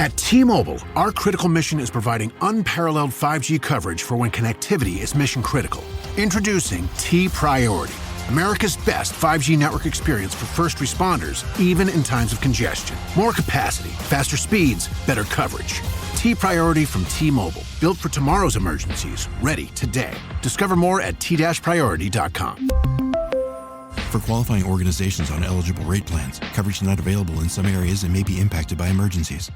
At T-Mobile, our critical mission is providing unparalleled 5G coverage for when connectivity is mission critical. Introducing T-Priority, America's best 5G network experience for first responders, even in times of congestion. More capacity, faster speeds, better coverage. T-Priority from T-Mobile, built for tomorrow's emergencies, ready today. Discover more at t-priority.com. For qualifying organizations on eligible rate plans, coverage not available in some areas and may be impacted by emergencies.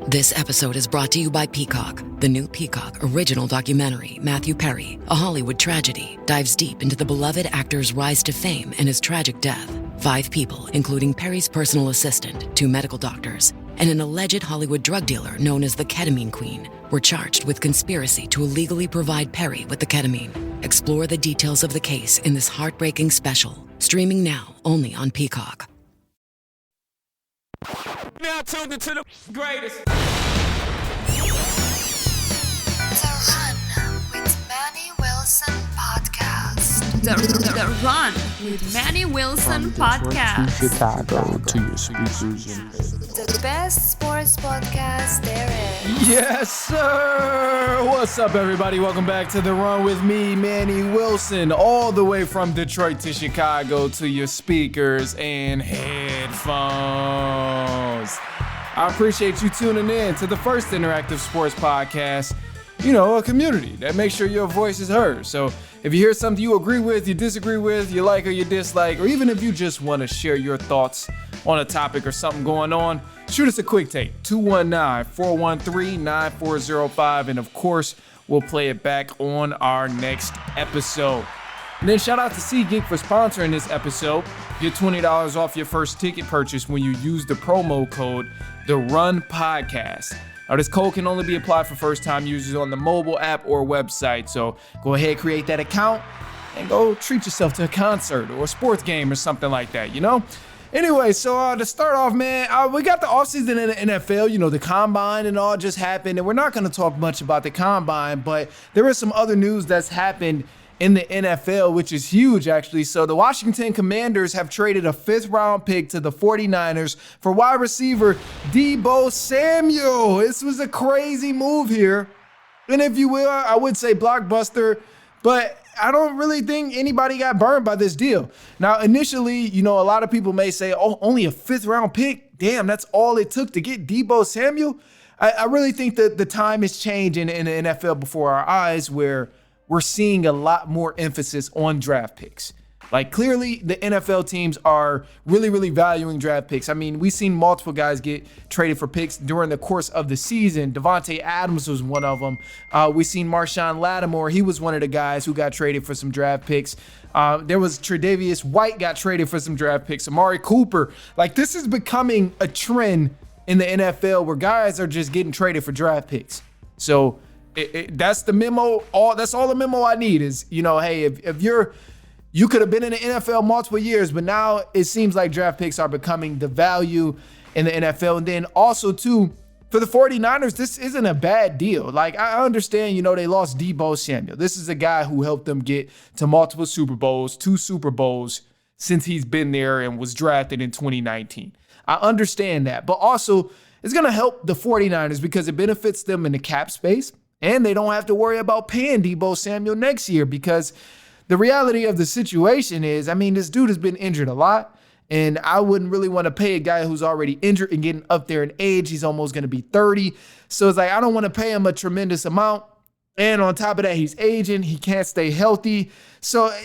This episode is brought to you by Peacock. The new Peacock original documentary, Matthew Perry, A Hollywood Tragedy, dives deep into the beloved actor's rise to fame and his tragic death. 5 people, including Perry's personal assistant, 2 medical doctors, and an alleged Hollywood drug dealer known as the Ketamine Queen, were charged with conspiracy to illegally provide Perry with the ketamine. Explore the details of the case in this heartbreaking special, streaming now only on Peacock. Now tuned into the greatest. The Run with Manny Wilson podcast. The Run with Manny Wilson podcast. Chicago to your speakers. The best sports podcast there is. Yes, sir. What's up, everybody? Welcome back to The Run with me, Manny Wilson, all the way from Detroit to Chicago to your speakers and headphones. I appreciate you tuning in to the first interactive sports podcast, a community that makes sure your voice is heard. So if you hear something you agree with, you disagree with, you like or you dislike, or even if you just want to share your thoughts on a topic or something going on, shoot us a quick tape, 219-413-9405, and of course, we'll play it back on our next episode. And then shout out to SeatGeek for sponsoring this episode. Get $20 off your first ticket purchase when you use the promo code TheRunPodcast. Now, this code can only be applied for first-time users on the mobile app or website, so go ahead, create that account, and go treat yourself to a concert or a sports game or something like that, Anyway, so to start off, man, we got the offseason in the NFL. The combine and all just happened, and we're not going to talk much about the combine, but there is some other news that's happened in the NFL, which is huge, actually. So the Washington Commanders have traded a 5th-round pick to the 49ers for wide receiver Deebo Samuel. This was a crazy move here. And if you will, I would say blockbuster, but I don't really think anybody got burned by this deal. Now, initially, a lot of people may say, oh, only a 5th-round pick? Damn, that's all it took to get Deebo Samuel? I really think that the time is changing in the NFL before our eyes, where we're seeing a lot more emphasis on draft picks. Like, clearly, the NFL teams are really, really valuing draft picks. I mean, we've seen multiple guys get traded for picks during the course of the season. Devontae Adams was one of them. We've seen Marshawn Lattimore. He was one of the guys who got traded for some draft picks. There was Tre'Davious White got traded for some draft picks. Amari Cooper. Like, this is becoming a trend in the NFL where guys are just getting traded for draft picks. So that's the memo. That's all the memo I need is, hey, if you could have been in the NFL multiple years, but now it seems like draft picks are becoming the value in the NFL. And then also, too, for the 49ers, this isn't a bad deal. Like, I understand, they lost Deebo Samuel. This is a guy who helped them get to multiple Super Bowls, 2 Super Bowls since he's been there and was drafted in 2019. I understand that. But also, it's going to help the 49ers because it benefits them in the cap space. And they don't have to worry about paying Deebo Samuel next year because the reality of the situation is, this dude has been injured a lot, and I wouldn't really want to pay a guy who's already injured and getting up there in age. He's almost going to be 30. So it's like, I don't want to pay him a tremendous amount. And on top of that, he's aging. He can't stay healthy. So,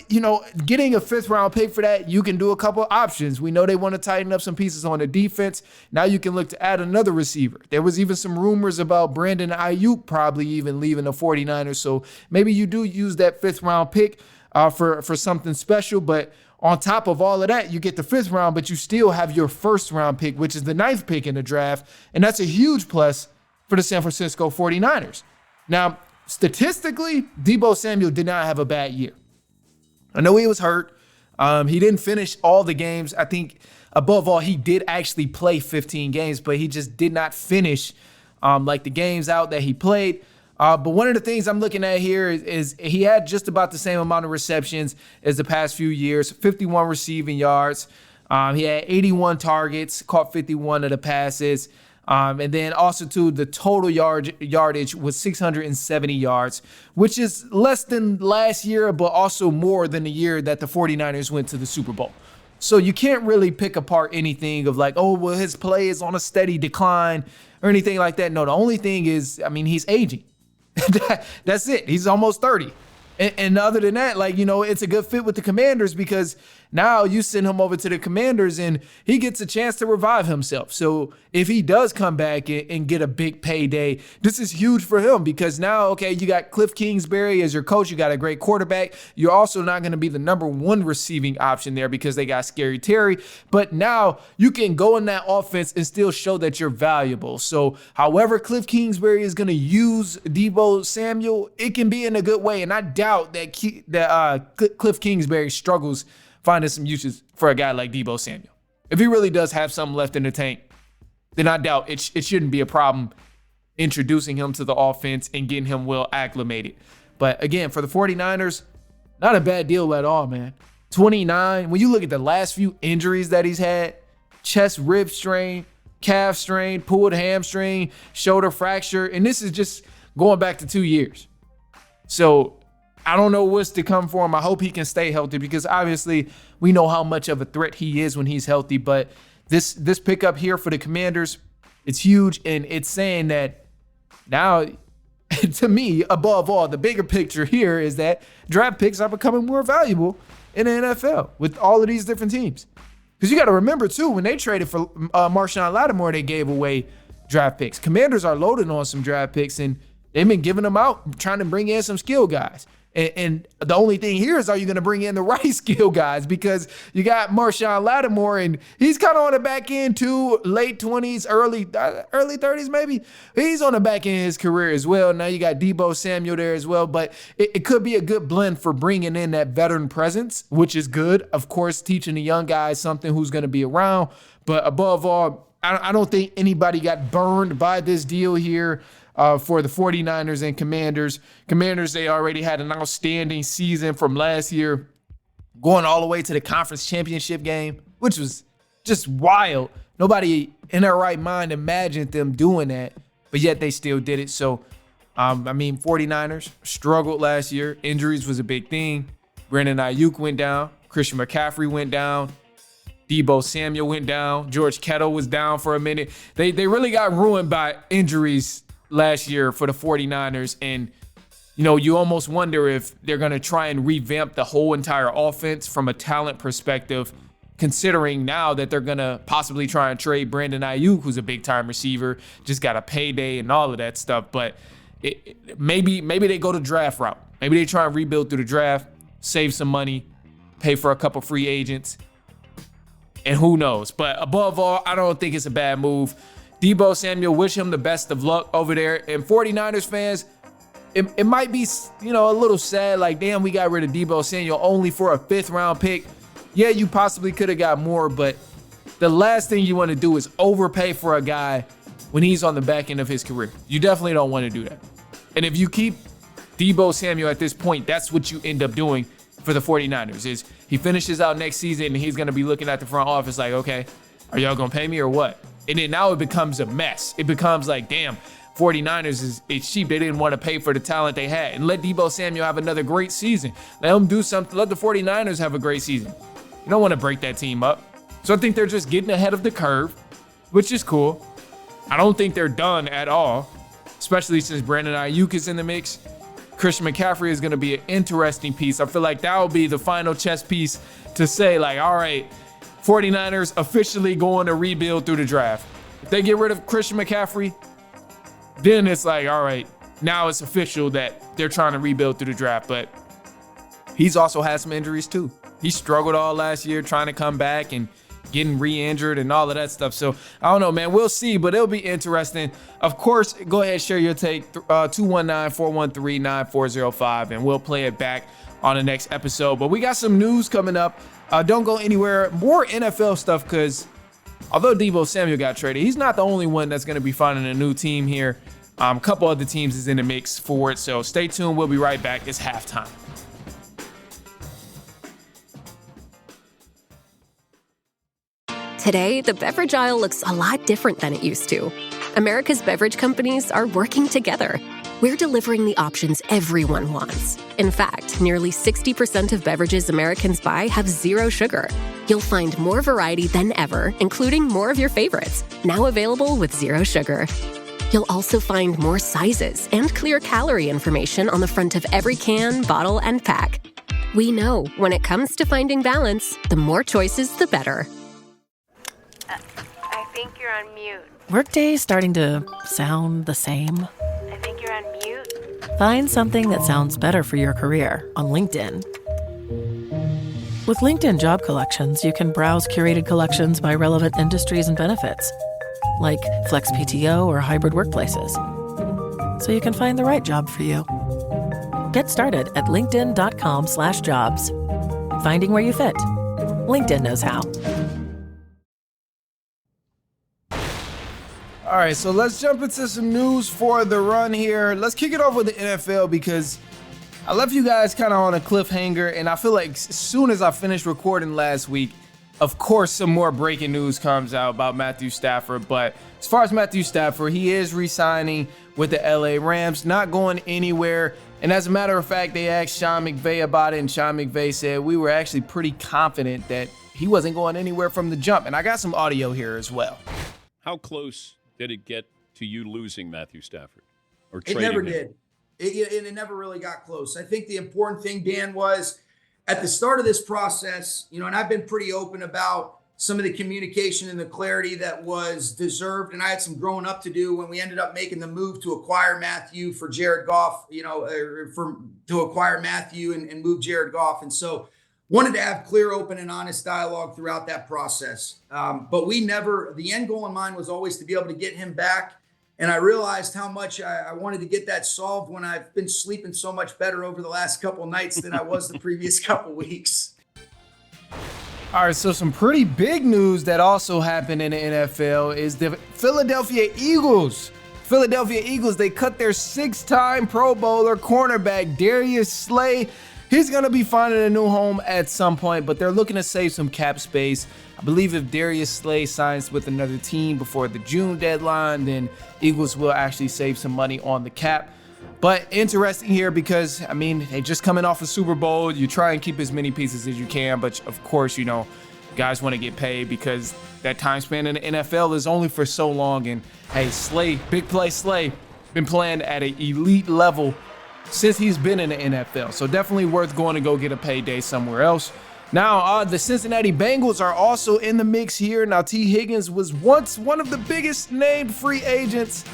getting a 5th-round pick for that, you can do a couple options. We know they want to tighten up some pieces on the defense. Now you can look to add another receiver. There was even some rumors about Brandon Ayuk probably even leaving the 49ers. So maybe you do use that 5th-round pick for something special. But on top of all of that, you get the 5th round, but you still have your 1st-round pick, which is the 9th pick in the draft. And that's a huge plus for the San Francisco 49ers. Now, statistically, Deebo Samuel did not have a bad year. I know he was hurt. He didn't finish all the games. I think, above all, he did actually play 15 games, but he just did not finish like the games out that he played. But one of the things I'm looking at here is he had just about the same amount of receptions as the past few years, 51 receiving yards. He had 81 targets, caught 51 of the passes. And then also, too, the total yardage was 670 yards, which is less than last year, but also more than the year that the 49ers went to the Super Bowl. So you can't really pick apart anything of like, oh, well, his play is on a steady decline or anything like that. No, the only thing is, I mean, he's aging. That's it. He's almost 30. And other than that, like, you know, it's a good fit with the Commanders because now you send him over to the Commanders and he gets a chance to revive himself. So if he does come back and get a big payday, this is huge for him because now, okay, you got Cliff Kingsbury as your coach. You got a great quarterback. You're also not going to be the number one receiving option there because they got Scary Terry. But now you can go in that offense and still show that you're valuable. So however Cliff Kingsbury is going to use Deebo Samuel, it can be in a good way. And I doubt that Cliff Kingsbury struggles finding some uses for a guy like Deebo Samuel. If he really does have something left in the tank, then I doubt it shouldn't be a problem introducing him to the offense and getting him well acclimated. But again, for the 49ers, not a bad deal at all, man. 29, when you look at the last few injuries that he's had, chest rib strain, calf strain, pulled hamstring, shoulder fracture, and this is just going back to 2 years. So I don't know what's to come for him. I hope he can stay healthy because obviously we know how much of a threat he is when he's healthy. But this pickup here for the Commanders, it's huge. And it's saying that now, to me, above all, the bigger picture here is that draft picks are becoming more valuable in the NFL with all of these different teams. Because you got to remember, too, when they traded for Marshawn Lattimore, they gave away draft picks. Commanders are loaded on some draft picks, and they've been giving them out, trying to bring in some skill guys. And the only thing here is, are you going to bring in the right skill guys? Because you got Marshawn Lattimore, and he's kind of on the back end too, late 20s, early 30s maybe. He's on the back end of his career as well. Now you got Deebo Samuel there as well. But it could be a good blend for bringing in that veteran presence, which is good. Of course, teaching the young guys something who's going to be around. But above all, I don't think anybody got burned by this deal here. For the 49ers and Commanders. Commanders, they already had an outstanding season from last year, going all the way to the conference championship game, which was just wild. Nobody in their right mind imagined them doing that, but yet they still did it. So, 49ers struggled last year. Injuries was a big thing. Brandon Ayuk went down. Christian McCaffrey went down. Deebo Samuel went down. George Kittle was down for a minute. They really got ruined by injuries last year for the 49ers. And, you know, you almost wonder if they're going to try and revamp the whole entire offense from a talent perspective, considering now that they're going to possibly try and trade Brandon Ayuk, who's a big-time receiver, just got a payday and all of that stuff. But maybe they go the draft route. Maybe they try and rebuild through the draft, save some money, pay for a couple free agents, and who knows. But above all, I don't think it's a bad move. Deebo Samuel, wish him the best of luck over there. And 49ers fans, it might be, you know, a little sad, like, damn, we got rid of Deebo Samuel only for a 5th-round pick. Yeah, you possibly could have got more, but the last thing you want to do is overpay for a guy when he's on the back end of his career. You definitely don't want to do that. And if you keep Deebo Samuel at this point, that's what you end up doing for the 49ers, is he finishes out next season and he's going to be looking at the front office like, okay, are y'all going to pay me or what? And then now it becomes a mess. It becomes like, damn, 49ers is cheap. They didn't want to pay for the talent they had. And let Deebo Samuel have another great season. Let him do something. Let the 49ers have a great season. You don't want to break that team up. So I think they're just getting ahead of the curve, which is cool. I don't think they're done at all, especially since Brandon Ayuk is in the mix. Christian McCaffrey is going to be an interesting piece. I feel like that will be the final chess piece to say, like, all right, 49ers officially going to rebuild through the draft. If they get rid of Christian McCaffrey, then it's like, all right, now it's official that they're trying to rebuild through the draft. But he's also had some injuries too. He struggled all last year trying to come back and getting re-injured and all of that stuff. So I don't know, man. We'll see, but it'll be interesting. Of course, go ahead, share your take, 219-413-9405, and we'll play it back on the next episode. But we got some news coming up. Don't go anywhere. More NFL stuff, because although Deebo Samuel got traded, he's not the only one that's going to be finding a new team here. A couple other teams is in the mix for it. So stay tuned. We'll be right back. It's halftime. Today, the beverage aisle looks a lot different than it used to. America's beverage companies are working together. We're delivering the options everyone wants. In fact, nearly 60% of beverages Americans buy have zero sugar. You'll find more variety than ever, including more of your favorites, now available with zero sugar. You'll also find more sizes and clear calorie information on the front of every can, bottle, and pack. We know when it comes to finding balance, the more choices, the better. I think you're on mute. Workday starting to sound the same? I think you're on mute. Find something that sounds better for your career on LinkedIn. With LinkedIn Job Collections, you can browse curated collections by relevant industries and benefits, like flex PTO or hybrid workplaces, so you can find the right job for you. Get started at linkedin.com/jobs. Finding where you fit. LinkedIn knows how. All right, so let's jump into some news for the run here. Let's kick it off with the NFL because I left you guys kind of on a cliffhanger, and I feel like as soon as I finished recording last week, of course, some more breaking news comes out about Matthew Stafford. But as far as Matthew Stafford, he is re-signing with the LA Rams, not going anywhere. And as a matter of fact, they asked Sean McVay about it, and Sean McVay said we were actually pretty confident that he wasn't going anywhere from the jump. And I got some audio here as well. How close did it get to you losing Matthew Stafford? Or it trading never him? did. It never really got close. I think the important thing, Dan, was at the start of this process, and I've been pretty open about some of the communication and the clarity that was deserved. And I had some growing up to do when we ended up making the move to acquire Matthew for Jared Goff, to acquire Matthew and move Jared Goff. And so wanted to have clear, open, and honest dialogue throughout that process. But the end goal in mind was always to be able to get him back. And I realized how much I wanted to get that solved when I've been sleeping so much better over the last couple nights than I was the previous couple weeks. All right, so some pretty big news that also happened in the NFL is the Philadelphia Eagles. They cut their 6-time Pro Bowler cornerback Darius Slay. He's going to be finding a new home at some point, but they're looking to save some cap space. I believe if Darius Slay signs with another team before the June deadline, then Eagles will actually save some money on the cap. But interesting here because, they just coming off a Super Bowl. You try and keep as many pieces as you can, but of course, guys want to get paid because that time span in the NFL is only for so long. And hey, Slay, big play Slay, been playing at an elite level since he's been in the NFL. So definitely worth going to go get a payday somewhere else. Now, the Cincinnati Bengals are also in the mix here. Now, T. Higgins was once one of the biggest named free agents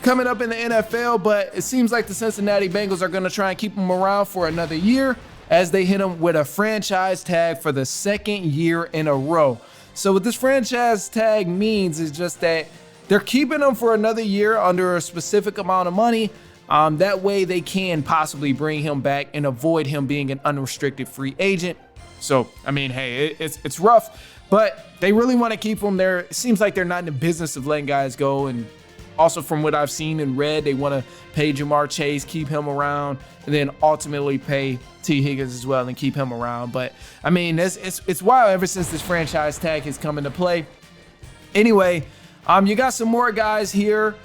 coming up in the NFL, but it seems like the Cincinnati Bengals are going to try and keep him around for another year as they hit him with a franchise tag for the second year in a row. So what this franchise tag means is just that they're keeping him for another year under a specific amount of money. That way they can possibly bring him back and avoid him being an unrestricted free agent. So, hey, it's rough, but they really want to keep him there. It seems like they're not in the business of letting guys go. And also from what I've seen and read, they want to pay Jamar Chase, keep him around, and then ultimately pay T. Higgins as well and keep him around. But, it's wild ever since this franchise tag has come into play. Anyway, you got some more guys here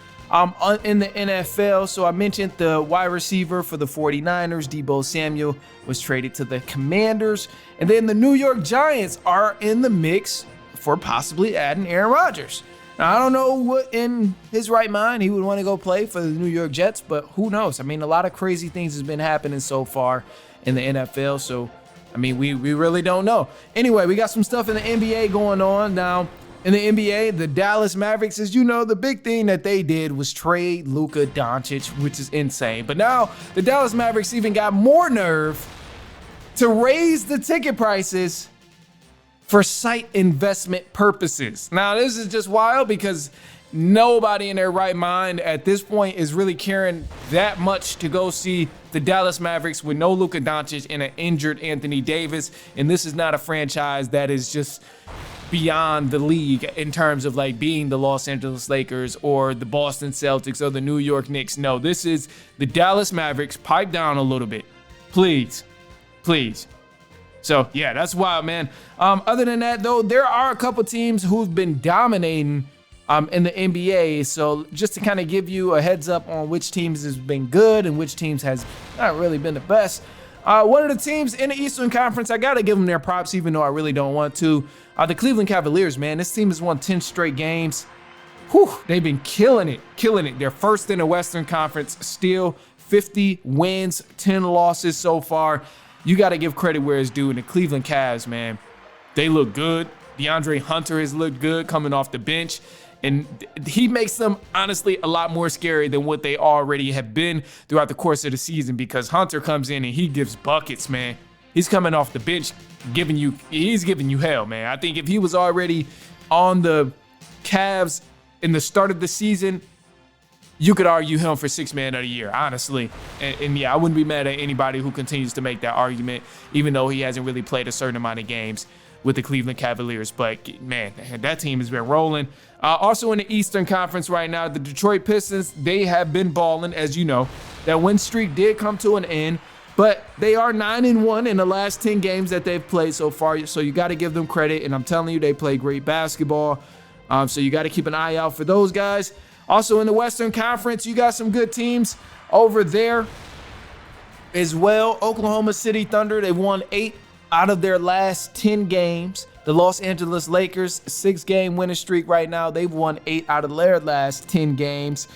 in the NFL. So I mentioned the wide receiver for the 49ers, Deebo Samuel, was traded to the Commanders. And then the New York Giants are in the mix for possibly adding Aaron Rodgers. Now, I don't know what in his right mind he would want to go play for the New York Jets, but who knows? A lot of crazy things has been happening so far in the NFL. So, we really don't know. Anyway, we got some stuff in the NBA going on now. In the NBA, the Dallas Mavericks, as you know, the big thing that they did was trade Luka Doncic, which is insane. But now the Dallas Mavericks even got more nerve to raise the ticket prices for site investment purposes. Now, this is just wild because nobody in their right mind at this point is really caring that much to go see the Dallas Mavericks with no Luka Doncic and an injured Anthony Davis. And this is not a franchise that is just beyond the league in terms of like being the Los Angeles Lakers or the Boston Celtics or the New York Knicks. No, this is the Dallas Mavericks. Pipe down a little bit. Please. So, yeah, that's wild, man. Other than that, though, there are a couple teams who've been dominating in the NBA. So just to kind of give you a heads up on which teams has been good and which teams has not really been the best. One of the teams in the Eastern Conference, I got to give them their props, even though I really don't want to. The Cleveland Cavaliers, man. This team has won 10 straight games. Whew, they've been killing it. They're first in the Western Conference, still 50 wins, 10 losses so far. You got to give credit where it's due. And the Cleveland Cavs, man, they look good. DeAndre Hunter has looked good coming off the bench. And he makes them, honestly, a lot more scary than what they already have been throughout the course of the season, because Hunter comes in and he gives buckets, man. He's coming off the bench, he's giving you hell, man. I think if he was already on the Cavs in the start of the season, you could argue him for sixth man of the year, honestly. And yeah, I wouldn't be mad at anybody who continues to make that argument, even though he hasn't really played a certain amount of games with the Cleveland Cavaliers. But, man, that team has been rolling. Also in the Eastern Conference right now, the Detroit Pistons, they have been balling, as you know. That win streak did come to an end, but they are 9-1 in the last 10 games that they've played so far. So you got to give them credit, and I'm telling you, they play great basketball. So you got to keep an eye out for those guys. Also in the Western Conference, you got some good teams over there as well. Oklahoma City Thunder, they won 8 out of their last 10 games. The Los Angeles Lakers, 6-game winning streak right now. They've won 8 out of their last 10 games.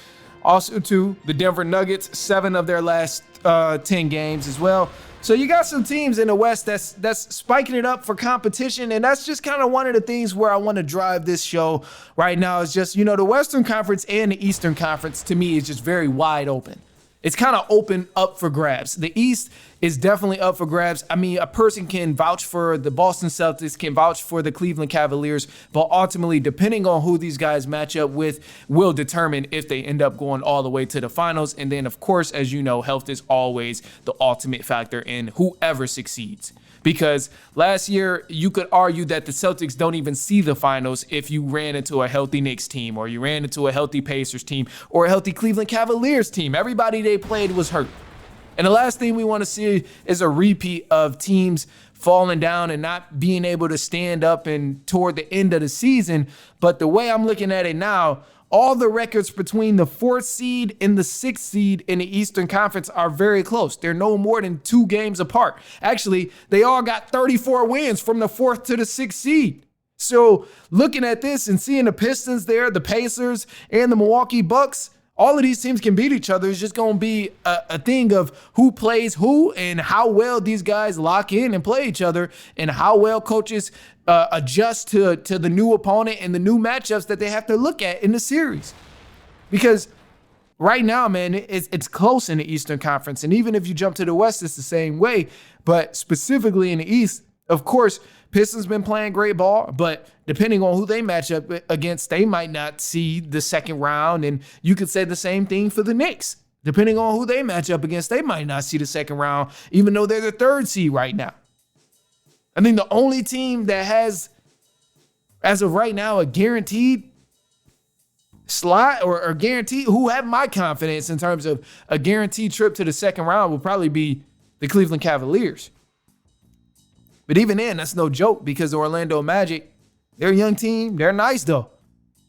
Also, too, the Denver Nuggets, 7 of their last 10 games as well. So you got some teams in the West that's spiking it up for competition, and that's just kind of one of the things where I want to drive this show right now is just, the Western Conference and the Eastern Conference, to me, is just very wide open. It's kind of open up for grabs. The East is definitely up for grabs. I mean, a person can vouch for the Boston Celtics, can vouch for the Cleveland Cavaliers, but ultimately, depending on who these guys match up with, will determine if they end up going all the way to the finals. And then, of course, as you know, health is always the ultimate factor in whoever succeeds. Because last year, you could argue that the Celtics don't even see the finals if you ran into a healthy Knicks team, or you ran into a healthy Pacers team, or a healthy Cleveland Cavaliers team. Everybody they played was hurt. And the last thing we want to see is a repeat of teams falling down and not being able to stand up and toward the end of the season. But the way I'm looking at it now, all the records between the 4th seed and the 6th seed in the Eastern Conference are very close. They're no more than 2 games apart. Actually, they all got 34 wins from the 4th to the 6th seed. So looking at this and seeing the Pistons there, the Pacers, and the Milwaukee Bucks, all of these teams can beat each other. It's just going to be a thing of who plays who and how well these guys lock in and play each other, and how well coaches adjust to the new opponent and the new matchups that they have to look at in the series. Because right now, man, it's close in the Eastern Conference. And even if you jump to the West, it's the same way. But specifically in the East, of course, Pistons been playing great ball, but depending on who they match up against, they might not see the second round. And you could say the same thing for the Knicks. Depending on who they match up against, they might not see the second round, even though they're the 3rd seed right now. I think the only team that has, as of right now, a guaranteed slot or guaranteed, who have my confidence in terms of a guaranteed trip to the second round, will probably be the Cleveland Cavaliers. But even then, that's no joke, because the Orlando Magic, they're a young team. They're nice, though.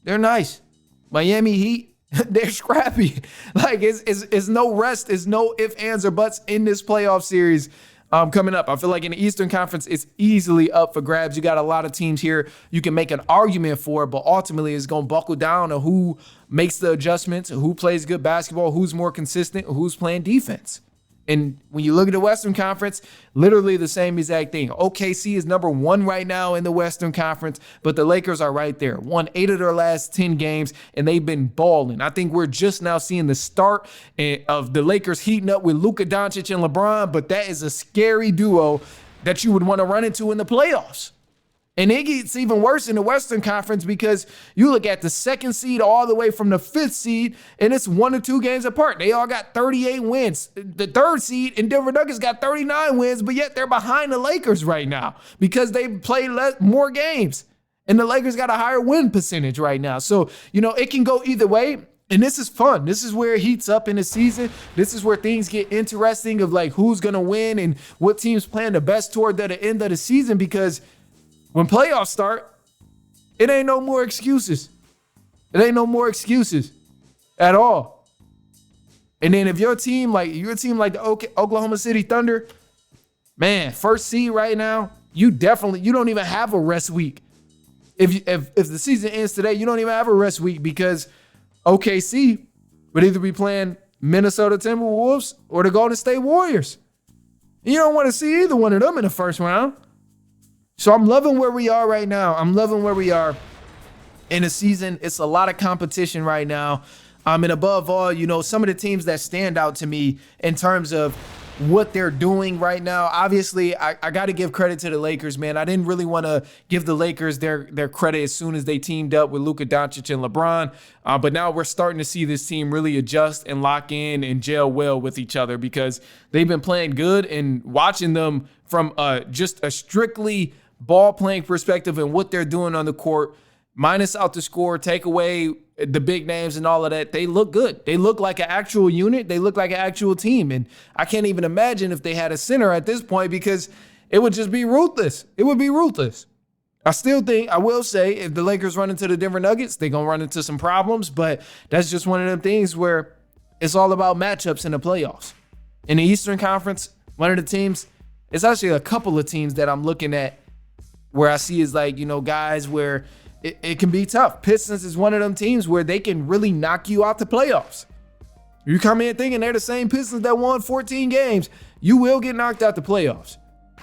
They're nice. Miami Heat, they're scrappy. Like, it's no rest. It's no ifs, ands, or buts in this playoff series coming up. I feel like in the Eastern Conference, it's easily up for grabs. You got a lot of teams here you can make an argument for, but ultimately it's going to buckle down to who makes the adjustments, who plays good basketball, who's more consistent, who's playing defense. And when you look at the Western Conference, literally the same exact thing. OKC is number 1 right now in the Western Conference, but the Lakers are right there. Won 8 of their last 10 games, and they've been balling. I think we're just now seeing the start of the Lakers heating up with Luka Doncic and LeBron, but that is a scary duo that you would want to run into in the playoffs. And it gets even worse in the Western Conference, because you look at the 2nd seed all the way from the 5th seed, and it's 1 or 2 games apart. They all got 38 wins. The 3rd seed and Denver Nuggets got 39 wins, but yet they're behind the Lakers right now because they played more games. And the Lakers got a higher win percentage right now. So, it can go either way. And this is fun. This is where it heats up in the season. This is where things get interesting of like who's going to win and what team's playing the best toward the end of the season, because when playoffs start, it ain't no more excuses. It ain't no more excuses at all. And then if your team like the Oklahoma City Thunder, man, first seed right now, you don't even have a rest week. If the season ends today, you don't even have a rest week because OKC would either be playing Minnesota Timberwolves or the Golden State Warriors. You don't want to see either one of them in the first round. So I'm loving where we are right now. I'm loving where we are in the season. It's a lot of competition right now. And above all, some of the teams that stand out to me in terms of what they're doing right now. Obviously, I got to give credit to the Lakers, man. I didn't really want to give the Lakers their credit as soon as they teamed up with Luka Doncic and LeBron. But now we're starting to see this team really adjust and lock in and gel well with each other because they've been playing good, and watching them from just a strictly ball playing perspective and what they're doing on the court, minus out the score, take away the big names and all of that, they look good. They look like an actual unit. They look like an actual team. And I can't even imagine if they had a center at this point because it would just be ruthless. It would be ruthless. I will say, if the Lakers run into the Denver Nuggets, they're going to run into some problems, but that's just one of them things where it's all about matchups in the playoffs. In the Eastern Conference, one of the teams, it's actually a couple of teams that I'm looking at where I see is like, guys where it can be tough. Pistons is one of them teams where they can really knock you out the playoffs. You come in thinking they're the same Pistons that won 14 games, you will get knocked out the playoffs.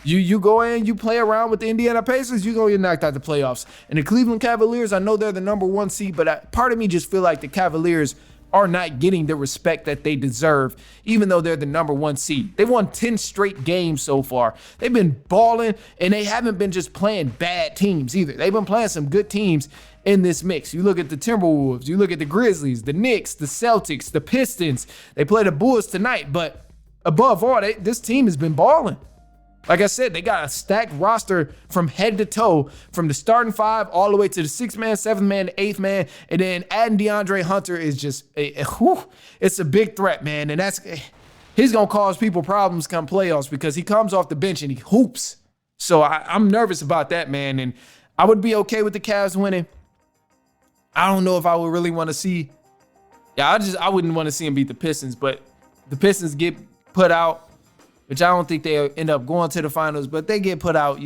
You go in, you play around with the Indiana Pacers, you're going to get knocked out the playoffs. And the Cleveland Cavaliers, I know they're the number 1 seed, but part of me just feel like the Cavaliers are not getting the respect that they deserve, even though they're the number 1 seed. They've won 10 straight games so far. They've been balling, and they haven't been just playing bad teams either. They've been playing some good teams in this mix. You look at the Timberwolves, you look at the Grizzlies, the Knicks, the Celtics, the Pistons. They play the Bulls tonight, but above all, this team has been balling. Like I said, they got a stacked roster from head to toe, from the starting 5 all the way to the 6th man, 7th man, 8th man, and then adding DeAndre Hunter is just it's a big threat, man. And he's gonna cause people problems come playoffs because he comes off the bench and he hoops. So I'm nervous about that, man. And I would be okay with the Cavs winning. I don't know if I would really want to see. I wouldn't want to see him beat the Pistons, but the Pistons get put out, which I don't think they end up going to the finals, but they get put out,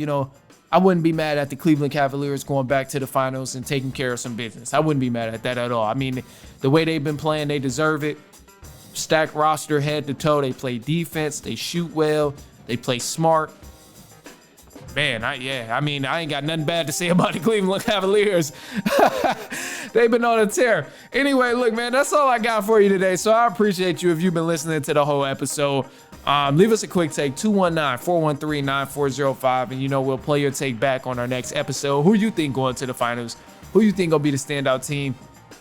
I wouldn't be mad at the Cleveland Cavaliers going back to the finals and taking care of some business. I wouldn't be mad at that at all. I mean, the way they've been playing, they deserve it. Stacked roster head to toe. They play defense. They shoot well. They play smart. Man, I ain't got nothing bad to say about the Cleveland Cavaliers. They've been on a tear. Anyway, look, man, that's all I got for you today. So I appreciate you if you've been listening to the whole episode. Leave us a quick take, 219-413-9405, and we'll play your take back on our next episode. Who you think going to the finals? Who you think gonna be the standout team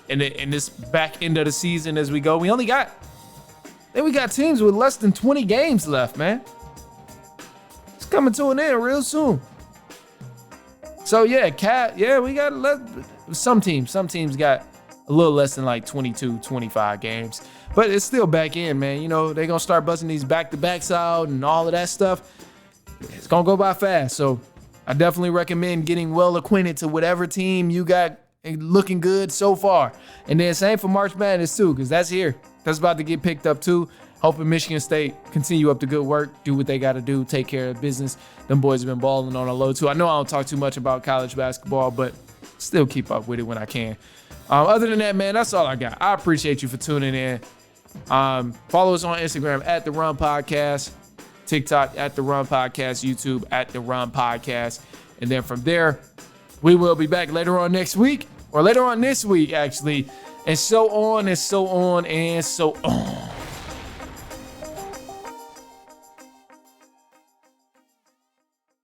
in this back end of the season as we go? We got teams with less than 20 games left, man. It's coming to an end real soon. So we got some teams got a little less than like 22, 25 games. But it's still back in, man. They're going to start busting these back-to-backs out and all of that stuff. It's going to go by fast. So I definitely recommend getting well acquainted to whatever team you got looking good so far. And then same for March Madness too, because that's here. That's about to get picked up too. Hoping Michigan State continue up the good work, do what they got to do, take care of business. Them boys have been balling on a low too. I know I don't talk too much about college basketball, but still keep up with it when I can. Other than that, man, that's all I got. I appreciate you for tuning in. Follow us on Instagram at The Run Podcast, TikTok at The Run Podcast, YouTube at The Run Podcast. And then from there, we will be back later on next week, or later on this week, actually. And so on and so on and so on.